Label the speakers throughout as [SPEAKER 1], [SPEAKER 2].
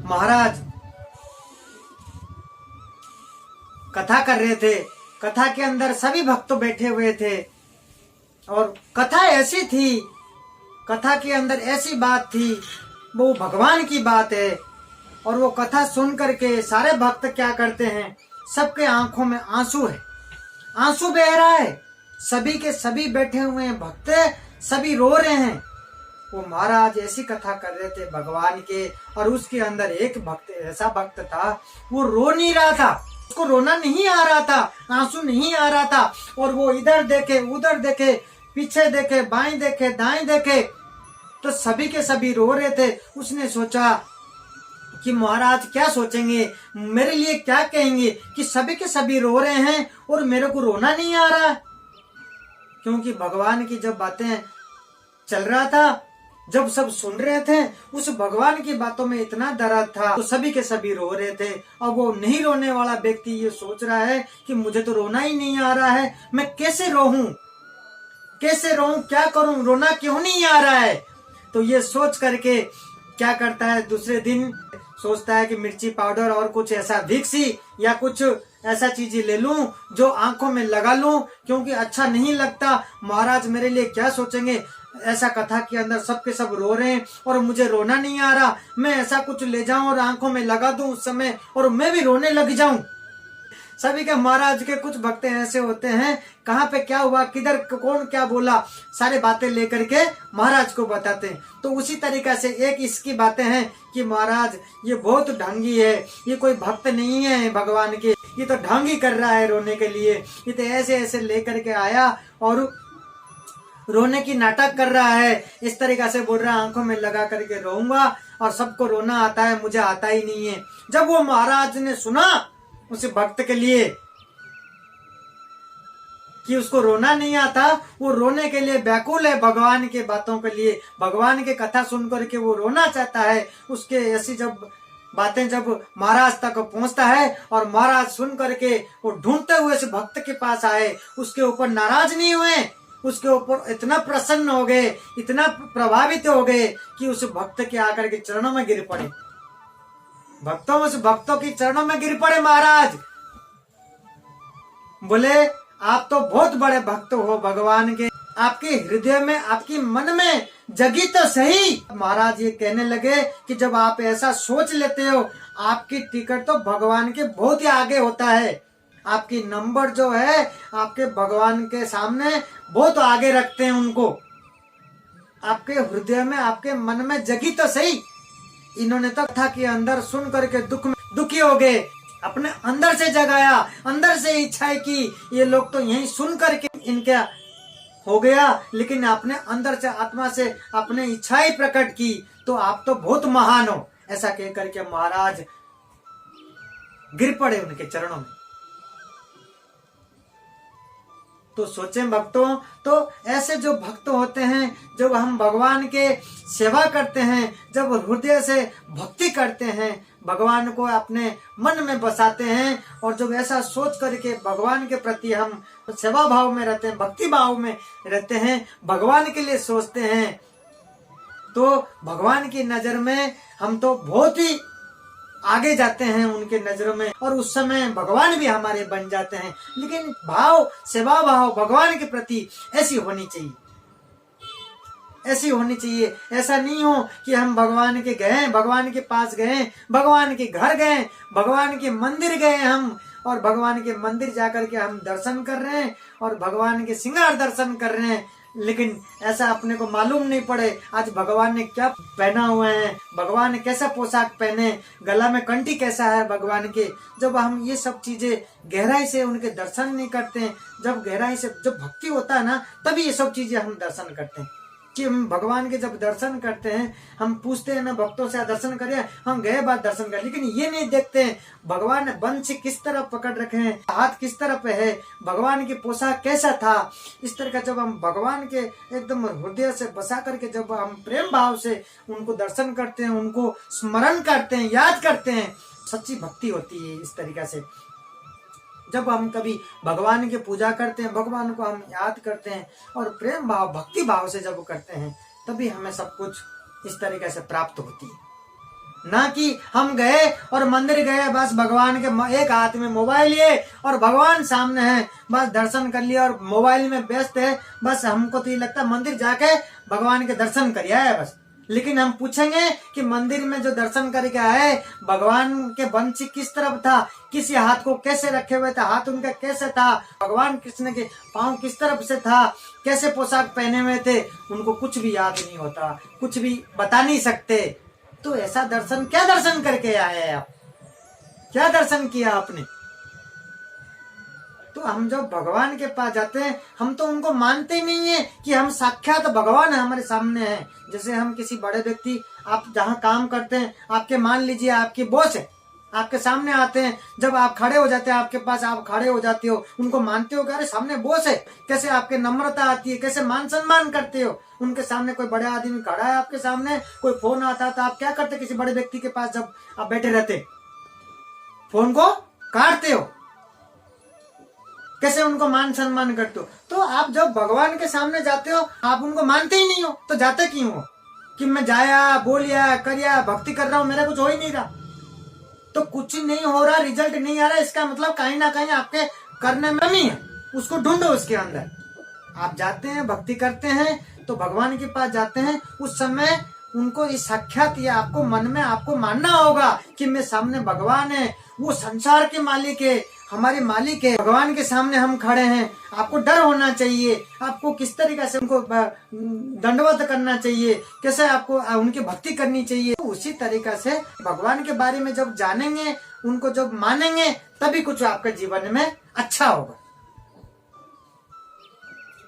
[SPEAKER 1] महाराज कथा कर रहे थे। कथा के अंदर सभी भक्त बैठे हुए थे और कथा ऐसी थी, कथा के अंदर ऐसी बात थी, वो भगवान की बात है। और वो कथा सुन करके सारे भक्त क्या करते हैं, सबके आंखों में आंसू है, आंसू बह रहा है। सभी के सभी बैठे हुए हैं भक्त, सभी रो रहे हैं। वो महाराज ऐसी कथा कर रहे थे भगवान के, और उसके अंदर एक भक्त, ऐसा भक्त था, वो रो नहीं रहा था, उसको रोना नहीं आ रहा था, आंसू नहीं आ रहा था। और वो इधर देखे उधर देखे, पीछे देखे, बाएं देखे, दाएं देखे, तो सभी के सभी रो रहे थे। उसने सोचा कि महाराज क्या सोचेंगे, मेरे लिए क्या कहेंगे कि सभी के सभी रो रहे हैं और मेरे को रोना नहीं आ रहा। क्योंकि भगवान की जब बातें चल रहा था, जब सब सुन रहे थे, उस भगवान की बातों में इतना दर्द था, तो सभी के सभी रो रहे थे। और वो नहीं रोने वाला व्यक्ति ये सोच रहा है कि मुझे तो रोना ही नहीं आ रहा है, मैं कैसे रोऊं, कैसे रोऊं, क्या करूं, रोना क्यों नहीं आ रहा है। तो ये सोच करके क्या करता है, दूसरे दिन सोचता है कि मिर्ची पाउडर और कुछ ऐसा विक्सी या कुछ ऐसा चीज ले लूं जो आंखों में लगा लूं, क्योंकि अच्छा नहीं लगता, महाराज मेरे लिए क्या सोचेंगे। ऐसा कथा के अंदर सबके सब रो रहे हैं और मुझे रोना नहीं आ रहा, मैं ऐसा कुछ ले जाऊं और आंखों में लगा दूं उस समय, और मैं भी रोने लग जाऊं। सभी के महाराज के कुछ भक्त ऐसे होते हैं, कहाँ पे क्या हुआ, किधर कौन क्या बोला, सारे बातें लेकर के महाराज को बताते हैं। तो उसी तरीका से एक इसकी बातें हैं कि महाराज ये बहुत ढंगी है, ये कोई भक्त नहीं है भगवान के, ये तो ढंगी कर रहा है रोने के लिए, ये तो ऐसे ऐसे लेकर के आया और रोने की नाटक कर रहा है, इस तरीका से बोल रहा है आंखों में लगा करके रोऊंगा और सबको रोना आता है, मुझे आता ही नहीं है। जब वो महाराज ने सुना उस भक्त के लिए कि उसको रोना नहीं आता, वो रोने के लिए व्याकुल है भगवान के बातों के लिए, भगवान के कथा सुन करके वो रोना चाहता है। उसके ऐसी जब बातें जब महाराज तक पहुंचता है और महाराज सुन करके वो ढूंढते हुए इस भक्त के पास आए, उसके ऊपर नाराज नहीं हुए, उसके ऊपर इतना प्रसन्न हो गए, इतना प्रभावित हो गए कि उस भक्त के आकर के चरणों में गिर पड़े। उस भक्तों की चरणों में गिर पड़े महाराज, बोले आप तो बहुत बड़े भक्त हो भगवान के, आपके हृदय में, आपकी मन में जगी तो सही। महाराज ये कहने लगे कि जब आप ऐसा सोच लेते हो, आपकी टिकट तो भगवान के बहुत ही आगे होता है, आपकी नंबर जो है आपके भगवान के सामने बहुत आगे रखते हैं उनको, आपके हृदय में, आपके मन में जगी तो सही। इन्होंने तो कथा के अंदर सुन करके दुखी हो गए, अपने अंदर से जगाया, अंदर से इच्छा की, ये लोग तो यही सुन करके इनका हो गया, लेकिन अपने अंदर से, आत्मा से अपने इच्छाएं प्रकट की, तो आप तो बहुत महान हो। ऐसा कह करके महाराज गिर पड़े उनके चरणों में। तो सोचें भक्तों, तो ऐसे जो भक्त होते हैं, जब हम भगवान के सेवा करते हैं, जब हृदय से भक्ति करते हैं, भगवान को अपने मन में बसाते हैं, और जब ऐसा सोच करके भगवान के प्रति हम सेवा भाव में रहते हैं, भक्ति भाव में रहते हैं, भगवान के लिए सोचते हैं, तो भगवान की नजर में हम तो बहुत ही आगे जाते हैं उनके नजरों में, और उस समय भगवान भी हमारे बन जाते हैं। लेकिन भाव, सेवा भाव भगवान के प्रति ऐसी होनी चाहिए, ऐसी होनी चाहिए। ऐसा नहीं हो कि हम भगवान के गए, भगवान के पास गए, भगवान के घर गए, भगवान के मंदिर गए हम, और भगवान के मंदिर जाकर के हम दर्शन कर रहे हैं और भगवान के श्रृंगार दर्शन कर रहे हैं, लेकिन ऐसा अपने को मालूम नहीं पड़े आज भगवान ने क्या पहना हुआ है, भगवान ने कैसा पोशाक पहने, गला में कंठी कैसा है भगवान के। जब हम ये सब चीजें गहराई से उनके दर्शन नहीं करते हैं, जब गहराई से जब भक्ति होता है ना, तभी ये सब चीजें हम दर्शन करते हैं। कि हम भगवान के जब दर्शन करते हैं, हम पूछते हैं ना भक्तों से दर्शन करें, हम गए बाद दर्शन करें, लेकिन ये नहीं देखते हैं भगवान ने बंश किस तरह पकड़ रखे हैं, हाथ किस तरह पे है, भगवान की पोशाक कैसा था। इस तरह का जब हम भगवान के एकदम हृदय से बसा करके जब हम प्रेम भाव से उनको दर्शन करते हैं, उनको स्मरण करते हैं, याद करते हैं, सच्ची भक्ति होती है। इस तरीका से जब हम कभी भगवान की पूजा करते हैं, भगवान को हम याद करते हैं और प्रेम भाव, भक्ति भाव से जब करते हैं, तभी हमें सब कुछ इस तरीके से प्राप्त होती है। ना कि हम गए और मंदिर गए, बस भगवान के एक हाथ में मोबाइल लिए और भगवान सामने है, बस दर्शन कर लिया और मोबाइल में व्यस्त है। बस हमको तो ये लगता है मंदिर जाके भगवान के दर्शन कर आए बस। लेकिन हम पूछेंगे कि मंदिर में जो दर्शन करके आए, भगवान के वंश किस तरफ था, किस हाथ को कैसे रखे हुए थे, हाथ उनका कैसे था, भगवान कृष्ण के पांव किस तरफ से था, कैसे पोशाक पहने हुए थे, उनको कुछ भी याद नहीं होता, कुछ भी बता नहीं सकते। तो ऐसा दर्शन क्या दर्शन करके आए आप, क्या दर्शन किया आपने? तो हम जब भगवान के पास जाते हैं, हम तो उनको मानते नहीं है कि हम साक्षात भगवान है हमारे सामने है। जैसे हम किसी बड़े व्यक्ति, आप जहाँ काम करते हैं, आपके मान लीजिए आपकी बॉस है, आपके सामने आते हैं, जब आप खड़े हो जाते हैं आपके पास, आप खड़े हो जाते हो, उनको मानते हो कि अरे सामने बॉस है, कैसे आपके नम्रता आती है, कैसे मान सम्मान करते हो। उनके सामने कोई बड़ा आदमी खड़ा है, आपके सामने कोई फोन आता है तो आप क्या करते? किसी बड़े व्यक्ति के पास जब आप बैठे रहते, फोन को काटते हो, कैसे उनको मान सम्मान करते हो। तो आप जब भगवान के सामने जाते हो, आप उनको मानते ही नहीं हो, तो जाते क्यों हो? कि मैं जाया, बोलिया, करिया, भक्ति कर रहा हूं, मेरा कुछ हो ही नहीं रहा, तो कुछ नहीं हो रहा, रिजल्ट नहीं आ रहा, इसका मतलब कहीं ना कहीं आपके करने में कमी है, उसको ढूंढो उसके अंदर। आप जाते हैं, भक्ति करते हैं, तो भगवान के पास जाते हैं, उस समय उनको इस साक्षात या आपको मन में आपको मानना होगा कि मैं सामने भगवान है, वो संसार के मालिक है, हमारे मालिक है, भगवान के सामने हम खड़े हैं। आपको डर होना चाहिए, आपको किस तरीके से उनको दंडवत करना चाहिए, कैसे आपको उनकी भक्ति करनी चाहिए। तो उसी तरीका से भगवान के बारे में जब जानेंगे, उनको जब मानेंगे, तभी कुछ आपके जीवन में अच्छा होगा।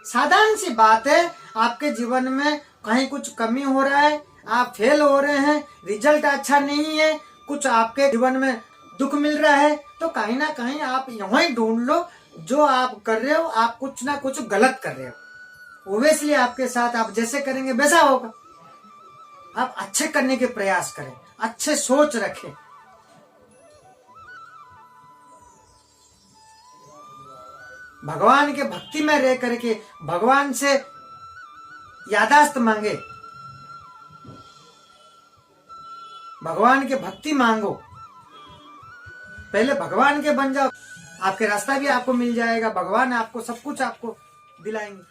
[SPEAKER 1] साधारण सी बात है, आपके जीवन में कहीं कुछ कमी हो रहा है, आप फेल हो रहे हैं, रिजल्ट अच्छा नहीं है, कुछ आपके जीवन में दुख मिल रहा है, तो कहीं ना कहीं आप यहीं ढूंढ लो, जो आप कर रहे हो आप कुछ ना कुछ गलत कर रहे हो। ओब्वियसली आपके साथ आप जैसे करेंगे वैसा होगा। आप अच्छे करने के प्रयास करें, अच्छे सोच रखें। भगवान के भक्ति में रह करके भगवान से यादाश्त मांगे, भगवान के भक्ति मांगो, पहले भगवान के बन जाओ, आपके रास्ता भी आपको मिल जाएगा, भगवान आपको सब कुछ आपको दिलाएंगे।